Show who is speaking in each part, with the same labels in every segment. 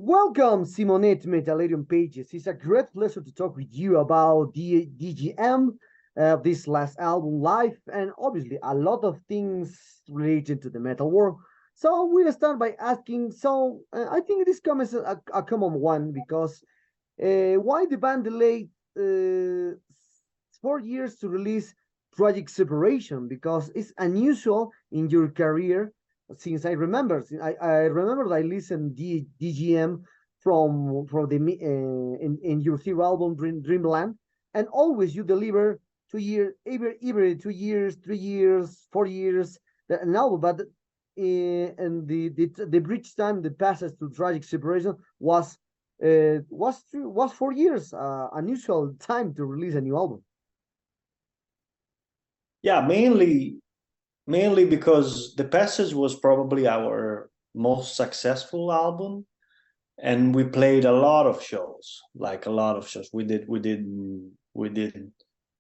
Speaker 1: Welcome, Simone to Metallarium Pages. It's a great pleasure to talk with you about the DGM, this last album, Live, and obviously a lot of things related to the metal world. So we'll start by asking. I think this comes a common one because why the band delayed 4 years to release Tragic Separation? Because it's unusual in your career since I remember I listened DGM from the in your third album Dreamland, and always you deliver 2 years, every 2 years, 3 years, 4 years an album, but and the bridge time the passes to Tragic Separation was 4 years, unusual time to release a new album.
Speaker 2: Yeah, mainly because The Passage was probably our most successful album, and we played a lot of shows, like a lot of shows. We did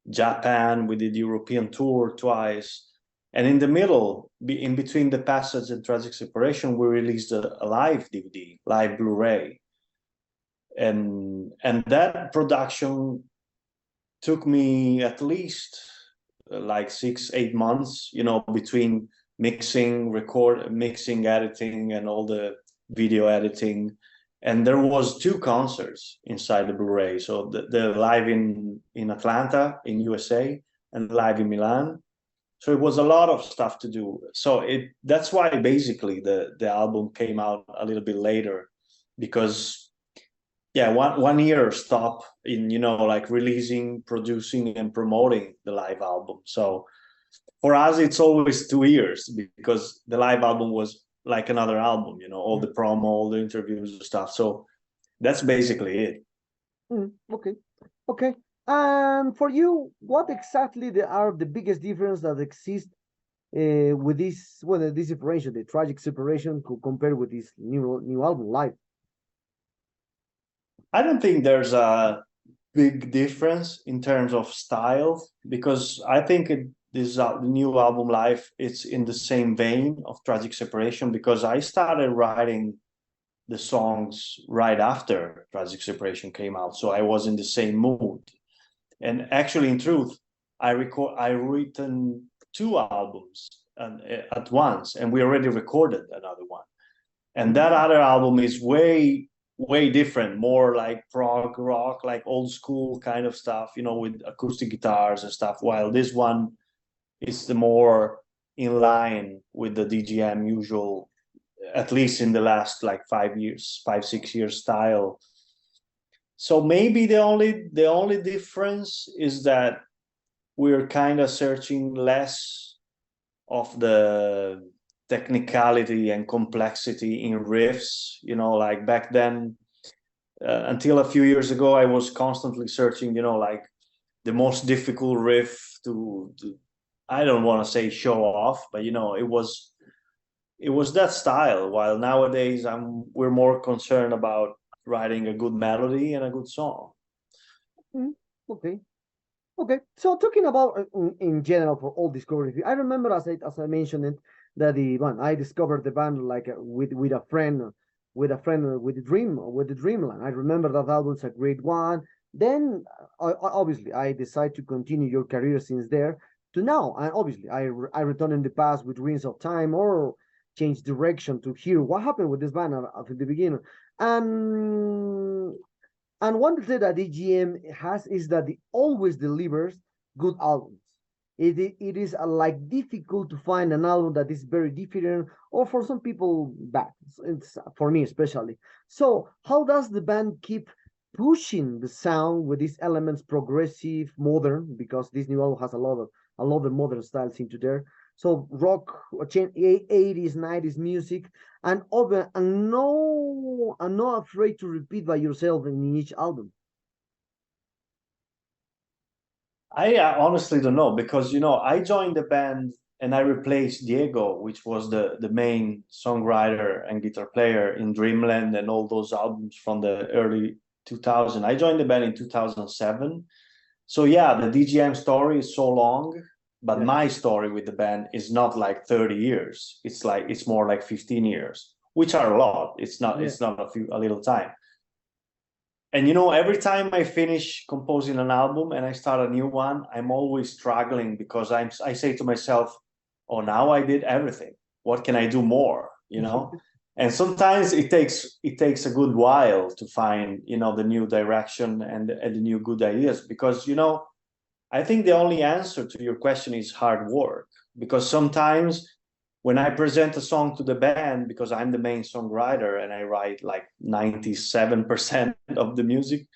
Speaker 2: Japan, we did European tour twice, and in the middle, in between The Passage and Tragic Separation, we released a live DVD, live Blu-ray, and that production took me at least like 6-8 months, between mixing, editing, and all the video editing. And there was 2 concerts inside the Blu-ray. So the live in Atlanta, in USA, and live in Milan. So it was a lot of stuff to do. So that's why basically the album came out a little bit later, because yeah, one year stop in, like releasing, producing, and promoting the live album. So for us, it's always 2 years, because the live album was like another album, all the promo, all the interviews and stuff. So that's basically it.
Speaker 1: Okay. And for you, what exactly are the biggest difference that exist with this separation, the Tragic Separation, compared with this new album, Live?
Speaker 2: I don't think there's a big difference in terms of style, because I think the new album Live, it's in the same vein of Tragic Separation, because I started writing the songs right after Tragic Separation came out, so I was in the same mood. And actually, in truth, I written 2 albums at once, and we already recorded another one. And that other album is way different, more like prog rock, like old school kind of stuff, with acoustic guitars and stuff, while this one is the more in line with the DGM usual, at least in the last like 5-6 years style. So maybe the only difference is that we're kind of searching less of the technicality and complexity in riffs, like back then, until a few years ago, I was constantly searching, like the most difficult riff to I don't want to say show off, but it was that style, while nowadays we're more concerned about writing a good melody and a good song.
Speaker 1: Okay. So talking about in general for all discography, I remember as I mentioned it, that I discovered the band like with a friend with the Dreamland. I remember that album's a great one. Then obviously I decided to continue your career since there to now, and obviously I return in the past with Winds of Time, or change direction to hear what happened with this band at the beginning. And one thing that DGM has is that it always delivers good albums. It is like difficult to find an album that is very different, or for some people bad. It's for me especially. So how does the band keep pushing the sound with these elements, progressive, modern? Because this new album has a lot of modern styles into there. So rock, 80s, 90s music, and not afraid to repeat by yourself in each album.
Speaker 2: I honestly don't know, because I joined the band and I replaced Diego, which was the main songwriter and guitar player in Dreamland and all those albums from the early 2000s. I joined the band in 2007. So yeah, the DGM story is so long, but my story with the band is not like 30 years. It's more like 15 years. which are a lot. It's not a little time. And every time I finish composing an album and I start a new one, I'm always struggling because I say to myself, oh, now I did everything. What can I do more? And sometimes it takes a good while to find the new direction and the new good ideas, because I think the only answer to your question is hard work. Because sometimes when I present a song to the band, because I'm the main songwriter and I write like 97% of the music,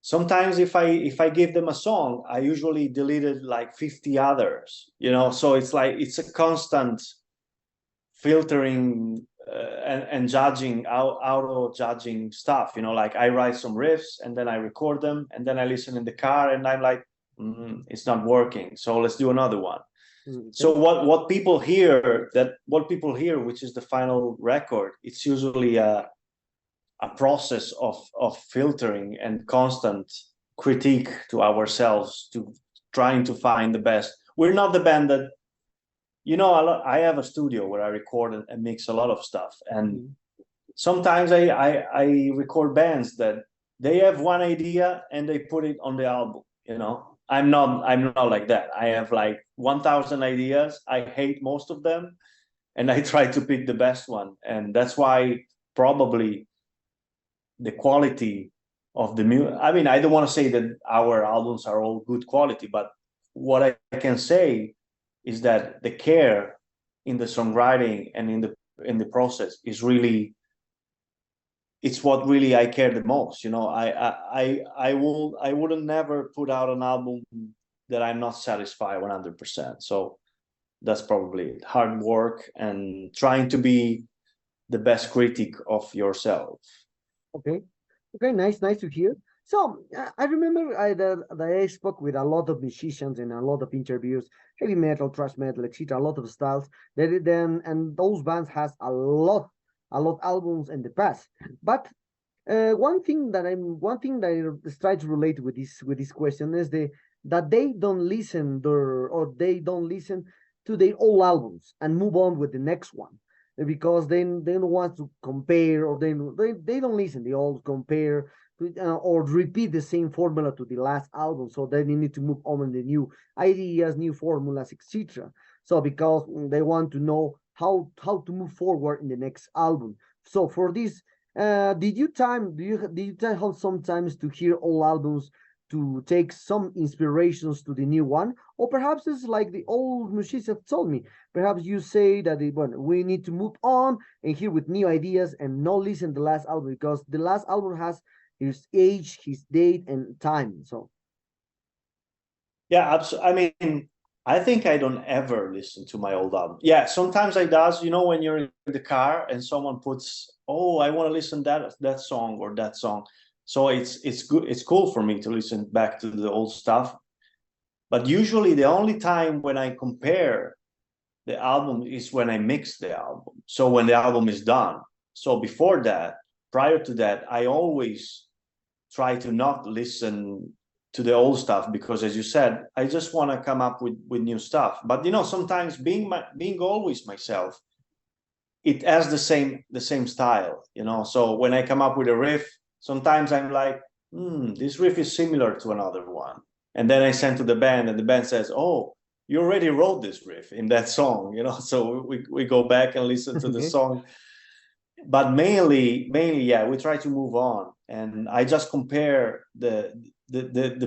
Speaker 2: sometimes if I give them a song, I usually deleted like 50 others, so it's like it's a constant filtering and judging, auto judging stuff, like I write some riffs and then I record them and then I listen in the car and I'm like, it's not working, so let's do another one. So what people hear, which is the final record, it's usually a process of filtering and constant critique to ourselves, to trying to find the best. We're not the band that, I have a studio where I record and mix a lot of stuff, and sometimes I record bands that they have one idea and they put it on the album. I'm not like that. I have like 1,000 ideas. I hate most of them, and I try to pick the best one. And that's why probably the quality of the music. I mean, I don't want to say that our albums are all good quality, but what I can say is that the care in the songwriting and in the process is really, it's what really I care the most. I wouldn't never put out an album that I'm not satisfied 100%. So that's probably it. Hard work and trying to be the best critic of yourself.
Speaker 1: Okay, nice to hear. So I remember that I spoke with a lot of musicians in a lot of interviews, heavy metal, thrash metal, etc. A lot of styles. And those bands has a lot albums in the past. But one thing that I try to relate with this question is that they don't listen to their old albums and move on with the next one, because they don't want to compare, or they don't listen. They all compare or repeat the same formula to the last album. So they need to move on with the new ideas, new formulas, etc. So because they want to know how to move forward in the next album. So for this, did you have sometimes to hear all albums to take some inspirations to the new one? Or perhaps it's like the old musicians told me, perhaps you say that we need to move on and hear with new ideas and not listen to the last album, because the last album has his age, his date, and time. So
Speaker 2: yeah, absolutely. I mean, I think I don't ever listen to my old album. Yeah, sometimes I does, when you're in the car and someone puts, oh, I want to listen that song or that song. So it's good. It's cool for me to listen back to the old stuff. But usually the only time when I compare the album is when I mix the album. So when the album is done. So before that, prior to that, I always try to not listen to the old stuff, because as you said, I just want to come up with new stuff. But sometimes being always myself, it has the same style, so when I come up with a riff, sometimes I'm like, this riff is similar to another one, and then I send to the band and the band says, oh, you already wrote this riff in that song, so we go back and listen to the song. But mainly, yeah, we try to move on, and I just compare the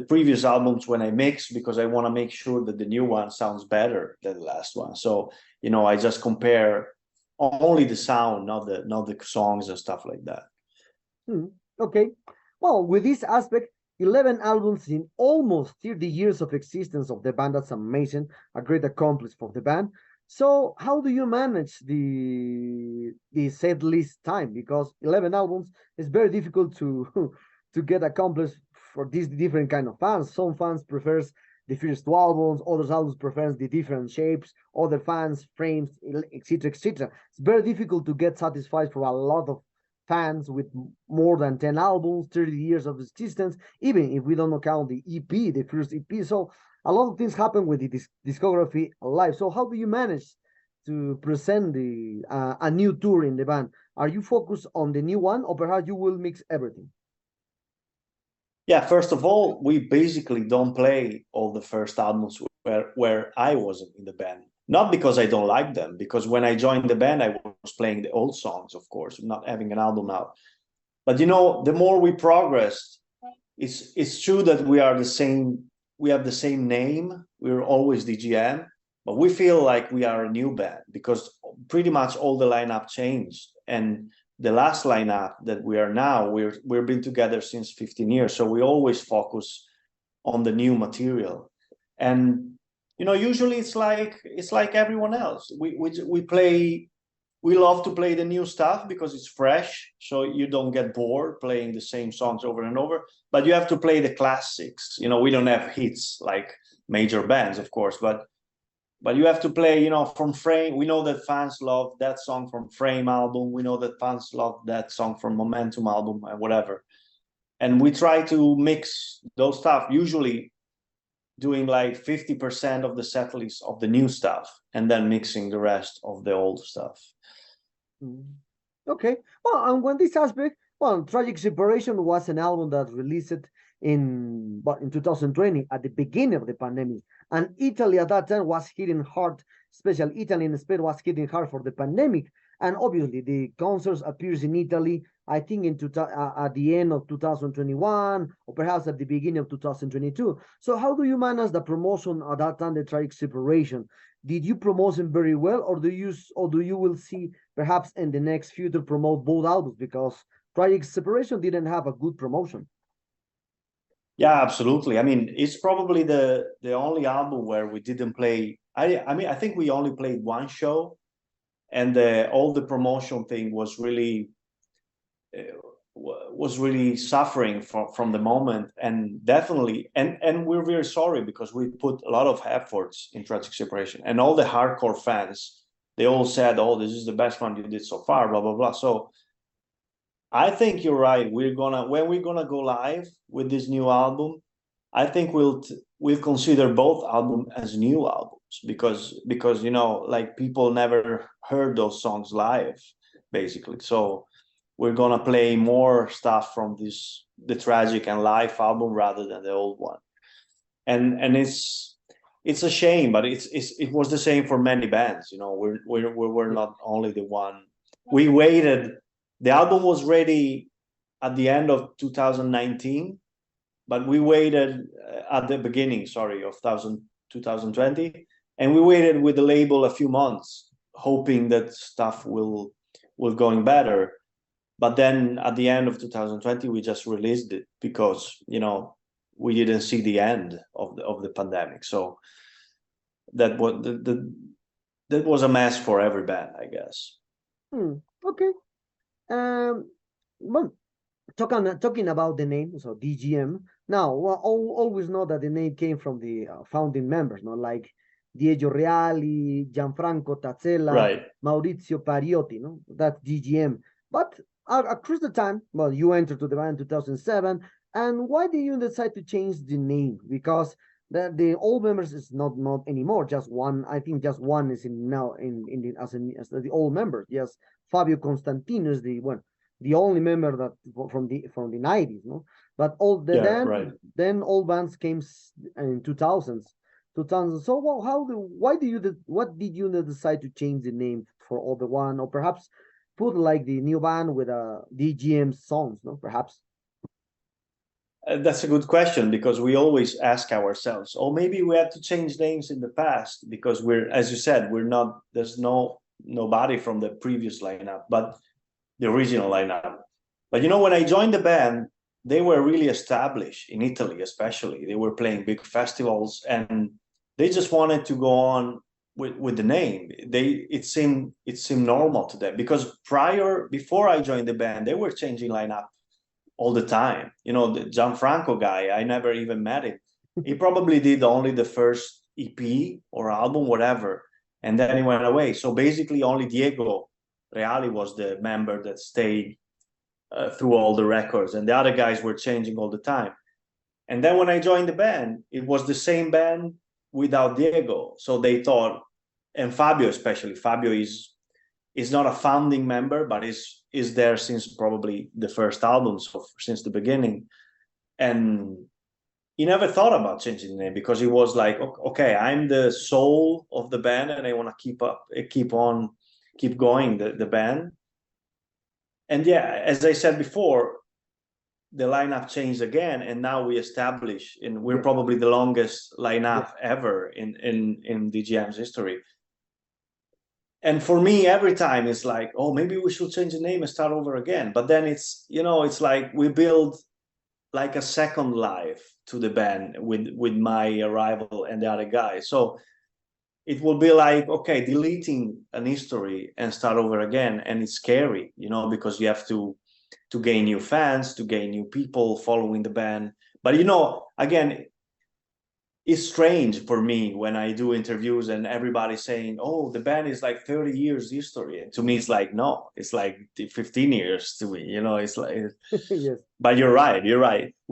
Speaker 2: previous albums when I mix, because I want to make sure that the new one sounds better than the last one. So I just compare only the sound, not the songs and stuff like that.
Speaker 1: Okay, well, with this aspect, 11 albums in almost 30 years of existence of the band, that's amazing, a great accomplishment for the band. So how do you manage the set list time? Because 11 albums is very difficult to to get accomplished for these different kind of fans. Some fans prefers the first two albums, other albums prefers the different shapes, other fans frames, etc., etc. It's very difficult to get satisfied for a lot of fans with more than 10 albums, 30 years of existence, even if we don't count the EP, the first EP. So a lot of things happen with the discography live. So how do you manage to present the a new tour in the band, are you focused on the new one, or perhaps you will mix everything?
Speaker 2: Yeah, first of all, we basically don't play all the first albums where I wasn't in the band. Not because I don't like them, because when I joined the band, I was playing the old songs, of course, not having an album out. But you know, the more we progressed, it's true that we are the same. We have the same name. We're always DGM, but we feel like we are a new band because pretty much all the lineup changed. And the last lineup that we are now, we've been together since 15 years, so we always focus on the new material. And you know, usually it's like everyone else. We play. We love to play the new stuff because it's fresh, so you don't get bored playing the same songs over and over. But you have to play the classics. You know, we don't have hits like major bands, of course, but you have to play, you know, from Frame. We know that fans love that song from Frame album. We know that fans love that song from Momentum album and whatever. And we try to mix those stuff, usually doing like 50% of the set list of the new stuff and then mixing the rest of the old stuff.
Speaker 1: Okay. Well, and when this aspect, well, Tragic Separation was an album that released in 2020 at the beginning of the pandemic, and Italy at that time was hitting hard. Especially Italy and Spain was hitting hard for the pandemic, and obviously the concerts appears in Italy. I think at the end of 2021 or perhaps at the beginning of 2022. So how do you manage the promotion at that time, the Tragic Separation? Did you promote them very well, or do you will see perhaps in the next future promote both albums, because Tragic Separation didn't have a good promotion?
Speaker 2: Yeah, absolutely. I mean, it's probably the only album where we didn't play. I mean, I think we only played one show, and all the promotion thing was really suffering from the moment, and definitely, and we're very sorry because we put a lot of efforts in Tragic Separation, and all the hardcore fans, they all said, "Oh, this is the best one you did so far," blah blah blah. So I think you're right. When we're gonna go live with this new album, I think we'll consider both albums as new albums because you know, like, people never heard those songs live, basically. So we're gonna play more stuff from the Tragic and Live album rather than the old one. And it's a shame, but it was the same for many bands. You know, we're not only the one. We waited. The album was ready at the end of 2019, but we waited at the beginning, of 2020, and we waited with the label a few months, hoping that stuff will going better. But then at the end of 2020, we just released it because, you know, we didn't see the end of the pandemic. So that was a mess for every band, I guess.
Speaker 1: Okay. Well, talking about the name, so DGM. Now, well, always know that the name came from the founding members, no, like Diego Reali, Gianfranco Tazzella,
Speaker 2: Right.
Speaker 1: Maurizio Pariotti, no, that's DGM. But across the time, well, you entered to the band in 2007, and why did you decide to change the name? Because the old members is not anymore. Just one, I think, just one is in now in the as the old members. Yes, Fabio Constantino is the only member that from the 90s, no. But all the then all bands came in 2000s. So well, what did you decide to change the name for all the one, or perhaps put like the new band with a DGM songs, no, perhaps?
Speaker 2: That's a good question, because we always ask ourselves, oh, maybe we had to change names in the past because as you said, there's nobody from the previous lineup, but the original lineup. But you know, when I joined the band, they were really established in Italy, especially. They were playing big festivals, and they just wanted to go on with the name. It seemed normal to them, because before I joined the band, they were changing lineup all the time. You know, the Gianfranco guy, I never even met him. He probably did only the first EP or album, whatever, and then he went away. So basically only Diego Reali was the member that stayed through all the records, and the other guys were changing all the time. And then when I joined the band, it was the same band without Diego. So they thought, and Fabio especially. Fabio is not a founding member, but is there since probably the first album, so since the beginning. And he never thought about changing the name because he was like, okay, I'm the soul of the band and I want to keep going the band. And yeah, as I said before, the lineup changed again, and now we establish, and we're probably the longest lineup ever in DGM's history. And for me, every time it's like, oh, maybe we should change the name and start over again. But then it's, you know, it's like we build like a second life to the band with my arrival and the other guys. So it will be like, okay, deleting an history and start over again. And it's scary, you know, because you have to gain new fans, to gain new people following the band. But, you know, again, it's strange for me when I do interviews and everybody's saying, oh, the band is like 30 years history. And to me, it's like, no, it's like 15 years to me, you know, it's like,
Speaker 1: yes.
Speaker 2: But you're right.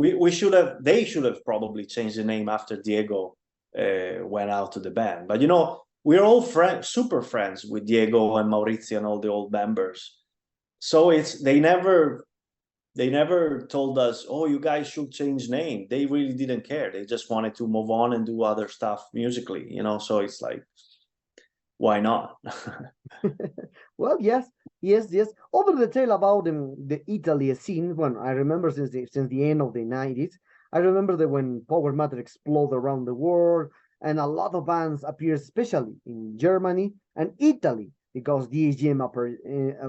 Speaker 2: They should have probably changed the name after Diego went out to the band. But, you know, we're all super friends with Diego and Maurizio and all the old members. So they never told us, oh, you guys should change name. They really didn't care. They just wanted to move on and do other stuff musically, you know. So it's like, why not?
Speaker 1: Well, yes. Over the tale about the Italy scene, when I remember since the end of the 90s, I remember that when Power Matter exploded around the world, and a lot of bands appeared, especially in Germany and Italy, because DGM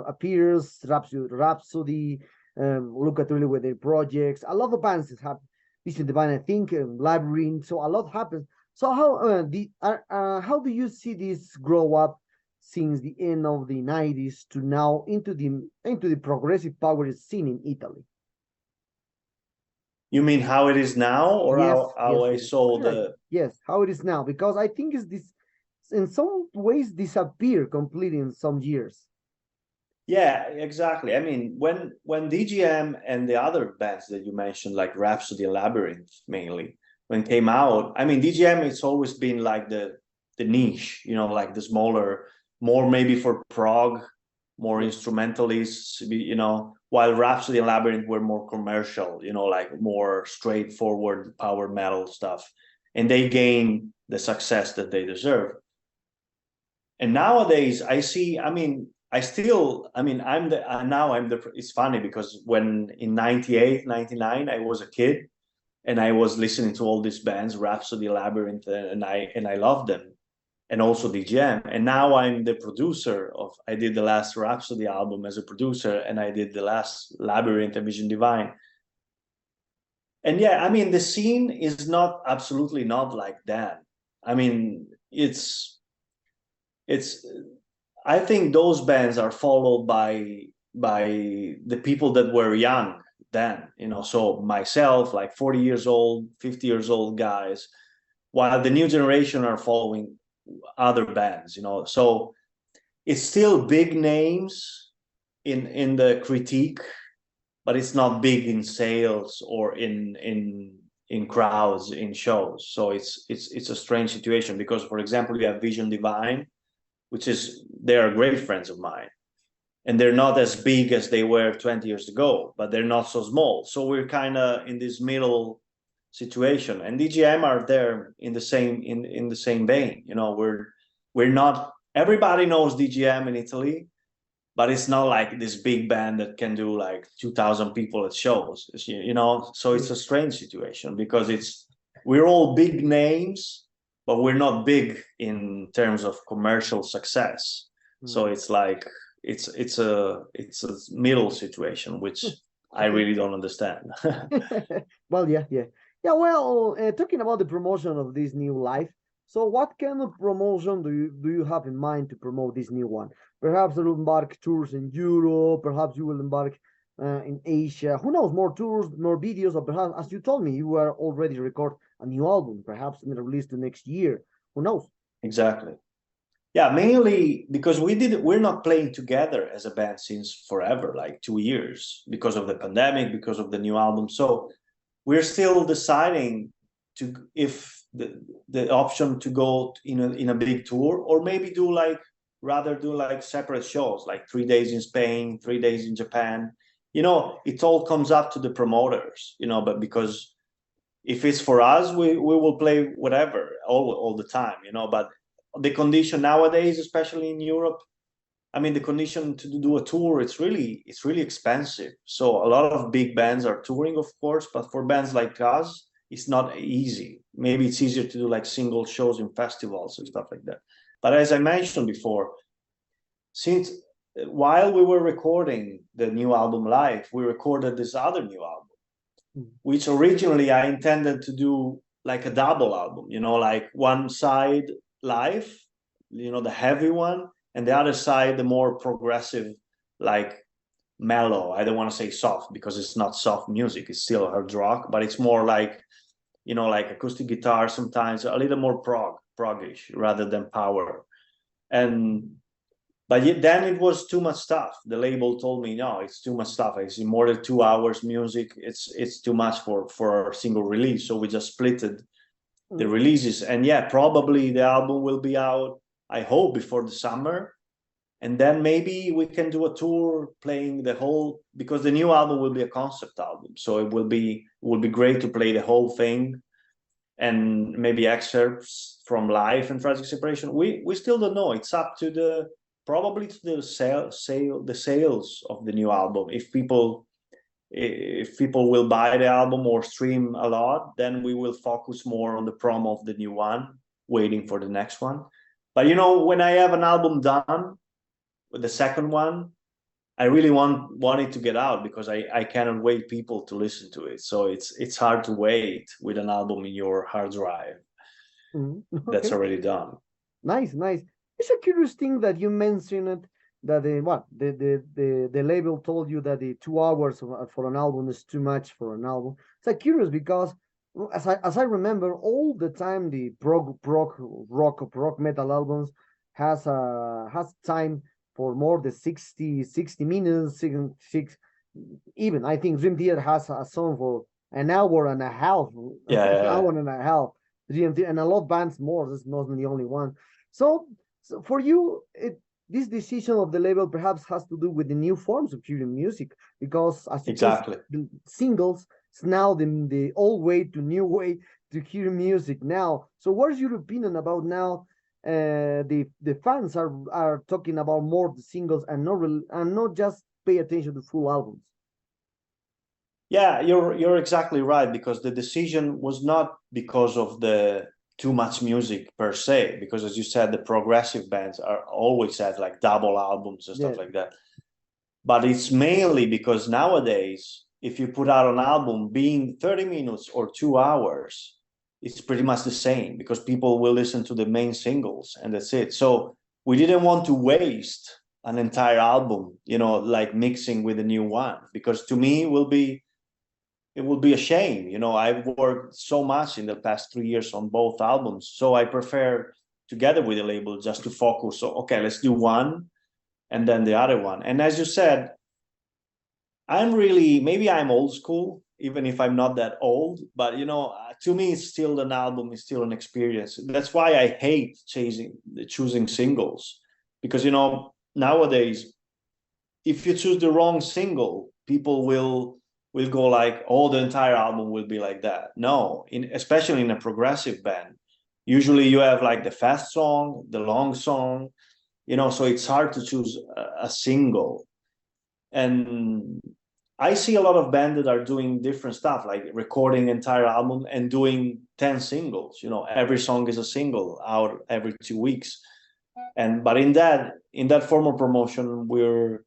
Speaker 1: appears, Rhapsody, look at really with their projects. A lot of bands have visited the band, I think, Labyrinth. So a lot happens. So how do you see this grow up since the end of the 90s to now into the progressive power scene in Italy?
Speaker 2: You mean how it is now, or how I saw the...
Speaker 1: Yes, how it is now, because I think it's this in some ways disappear completely in some years.
Speaker 2: Yeah, exactly. I mean, when DGM and the other bands that you mentioned, like Rhapsody and Labyrinth mainly, when came out, I mean, DGM, it's always been like the niche, you know, like the smaller, more maybe for prog, more instrumentalists, you know, while Rhapsody and Labyrinth were more commercial, you know, like more straightforward power metal stuff. And they gained the success that they deserve. And nowadays I see, I mean, it's funny because when in 98, 99, I was a kid and I was listening to all these bands, Rhapsody, Labyrinth, and I loved them. And also DGM. And now I'm the producer I did the last Rhapsody album as a producer, and I did the last Labyrinth and Vision Divine. And yeah, I mean, the scene is absolutely not like that. I mean, I think those bands are followed by the people that were young then, you know, so myself, like 40 years old, 50 years old guys, while the new generation are following other bands, you know. So it's still big names in the critique, but it's not big in sales or in crowds, in shows. So it's a strange situation because, for example, you have Vision Divine, they are great friends of mine, and they're not as big as they were 20 years ago, but they're not so small. So we're kind of in this middle situation, and DGM are there in the same vein. You know, we're not, everybody knows DGM in Italy, but it's not like this big band that can do like 2,000 people at shows, you know. So it's a strange situation because we're all big names, but we're not big in terms of commercial success. So it's like it's a middle situation, which I really don't understand.
Speaker 1: Well, yeah. Well, talking about the promotion of this new life, so what kind of promotion do you have in mind to promote this new one? Perhaps you'll embark tours in Europe, perhaps you will embark in Asia. Who knows, more tours, more videos, or perhaps, as you told me, you are already record a new album, perhaps in the release the next year. Who knows?
Speaker 2: Exactly. Yeah, mainly because we're not playing together as a band since forever, like 2 years, because of the pandemic, because of the new album. So we're still deciding if the option to go in a big tour, or maybe rather do like separate shows, like 3 days in Spain, 3 days in Japan. It all comes up to the promoters, but because if it's for us, we will play whatever all the time, but the condition nowadays, especially in Europe, I mean, the condition to do a tour, it's really expensive. So a lot of big bands are touring, of course, but for bands like us, it's not easy. Maybe it's easier to do like single shows in festivals and stuff like that. But as I mentioned before, since while we were recording the new album live, we recorded this other new album, which originally I intended to do like a double album, like one side live, the heavy one, and the other side, the more progressive, like mellow. I don't want to say soft because it's not soft music. It's still hard rock, but it's more like, like acoustic guitar sometimes, a little more proggish rather than power. But then it was too much stuff. The label told me, no, it's too much stuff. It's more than 2 hours music. It's too much for a single release. So we just splitted the releases. And yeah, probably the album will be out, I hope, before the summer. And then maybe we can do a tour playing the whole, because the new album will be a concept album. So it will be great to play the whole thing and maybe excerpts from live and Tragic Separation. We still don't know. It's up to probably to the sales of the new album. If people will buy the album or stream a lot, then we will focus more on the promo of the new one, waiting for the next one. But when I have an album done, with the second one, I really want it to get out, because I cannot wait people to listen to it. So it's hard to wait with an album in your hard drive that's already done.
Speaker 1: Nice. It's a curious thing that you mentioned that the label told you that the 2 hours for an album is too much for an album. It's curious because as I remember, all the time the rock metal albums has time for more than 60 minutes, even I think Dream Theater has a song for an hour and a half. Hour and a half. Dream Theater, and a lot of bands more. This is not the only one. So for you, this decision of the label perhaps has to do with the new forms of hearing music, because as you said, the singles is now the old way to new way to hear music now. So what's your opinion about now? The fans are talking about more the singles and not just pay attention to full albums.
Speaker 2: Yeah, you're exactly right, because the decision was not because of the too much music per se, because as you said, the progressive bands are always have like double albums and stuff like that. But it's mainly because nowadays, if you put out an album being 30 minutes or 2 hours, it's pretty much the same, because people will listen to the main singles and that's it. So we didn't want to waste an entire album, like mixing with a new one, because to me it will be a shame. I've worked so much in the past 3 years on both albums. So I prefer, together with the label, just to focus. So, okay, let's do one and then the other one. And as you said, maybe I'm old school, even if I'm not that old, but to me, it's still an album, is still an experience. That's why I hate choosing singles, because, nowadays, if you choose the wrong single, people will go like, oh, the entire album will be like that. No, especially in a progressive band, usually you have like the fast song, the long song, so it's hard to choose a single. And I see a lot of bands that are doing different stuff, like recording entire album and doing 10 singles. Every song is a single out every 2 weeks. But in that form of promotion, we're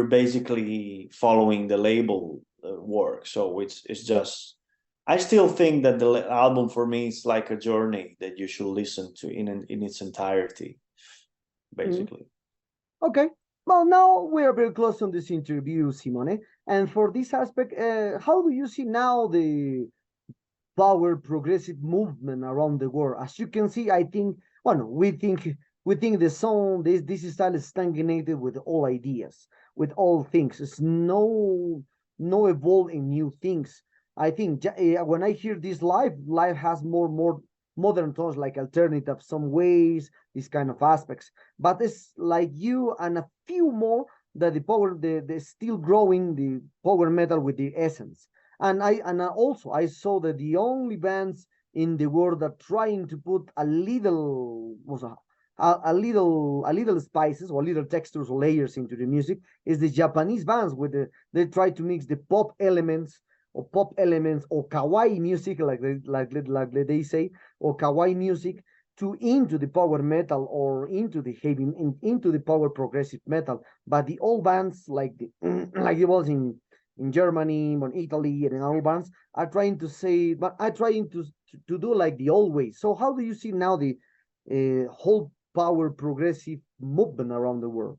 Speaker 2: basically following the label work. So it's just, I still think that the album for me is like a journey that you should listen to in its entirety, basically.
Speaker 1: Okay. Well, now we are very close on this interview, Simone. And for this aspect, how do you see now the power progressive movement around the world? As you can see, I think, we think the song, this style is stagnated with all ideas, with all things. It's no evolving new things. I think when I hear this live has more modern tones, like alternative, some ways, these kind of aspects. But it's like you and a few more that the still growing the power metal with the essence. And also I saw that the only bands in the world that trying to put a little was a little spices or little textures or layers into the music is the Japanese bands with they try to mix the pop elements or kawaii music like they say, or kawaii music to into the power metal or into the into the power progressive metal. But the old bands like the like it was in Germany, in Italy, and in all bands are trying to say, but are trying to do like the old way. So how do you see now the whole power progressive movement around the world?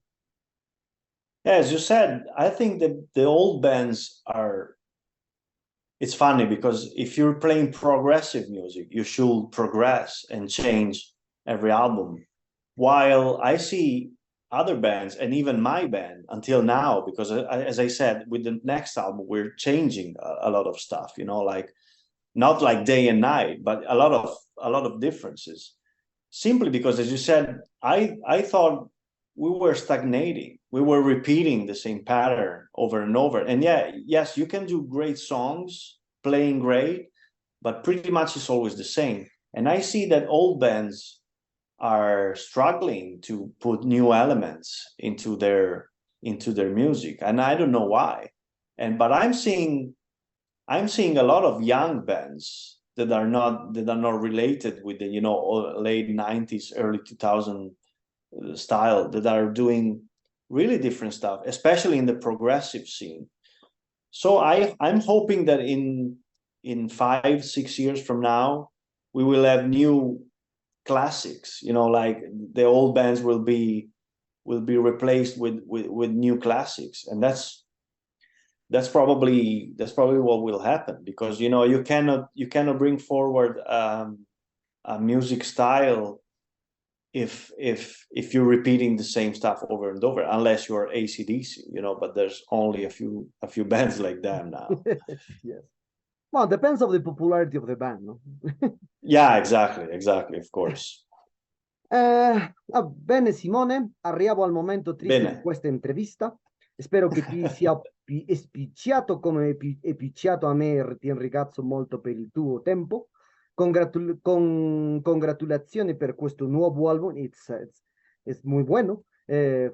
Speaker 2: Yeah, as you said, I think that the old bands are. It's funny because if you're playing progressive music, you should progress and change every album. While I see other bands and even my band until now, because as I said, with the next album, we're changing a lot of stuff, you know, like not like day and night, but a lot of differences. Simply because, as you said, I thought we were stagnating. We were repeating the same pattern over and over. And yeah, yes, you can do great songs, playing great, but pretty much it's always the same. And I see that old bands are struggling to put new elements into their music, and I don't know why. But I'm seeing a lot of young bands that are not related with the late 90s, early 2000 style, that are doing really different stuff, especially in the progressive scene. So I'm hoping that in 5-6 years from now we will have new classics, like the old bands will be replaced with new classics. And that's probably what will happen, because you cannot bring forward a music style if you're repeating the same stuff over and over, unless you're AC/DC, but there's only a few bands like them now.
Speaker 1: Yes. Well, depends of the popularity of the band, no?
Speaker 2: Yeah, exactly, of course.
Speaker 1: Bene Simone, arriviamo al momento triste di
Speaker 2: Bene.
Speaker 1: questa intervista. Spero che ti sia spicciato come è picciato a me e ti ringrazio molto per il tuo tempo. Congratulazioni per questo nuovo album, it's muy bueno.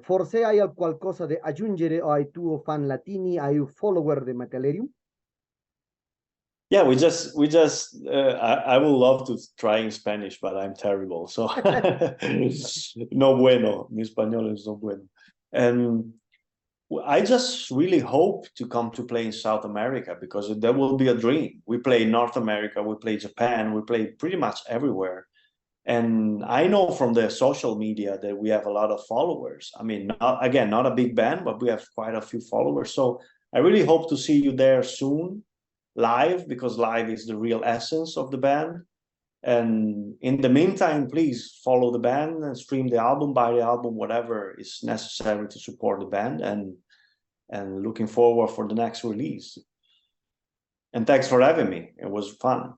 Speaker 1: Forse hai qualcosa da aggiungere ai tuoi fan latini, ai follower di Metalerium?
Speaker 2: Yeah, I would love to try in Spanish, but I'm terrible. So no bueno. Mi español es no bueno. And I just really hope to come to play in South America, because that will be a dream. We play North America, we play Japan, we play pretty much everywhere. And I know from the social media that we have a lot of followers. I mean, not a big band, but we have quite a few followers. So I really hope to see you there soon, live, because live is the real essence of the band. And in the meantime, please follow the band and stream the album, buy the album, whatever is necessary to support the band, and looking forward for the next release. And thanks for having me. It was fun.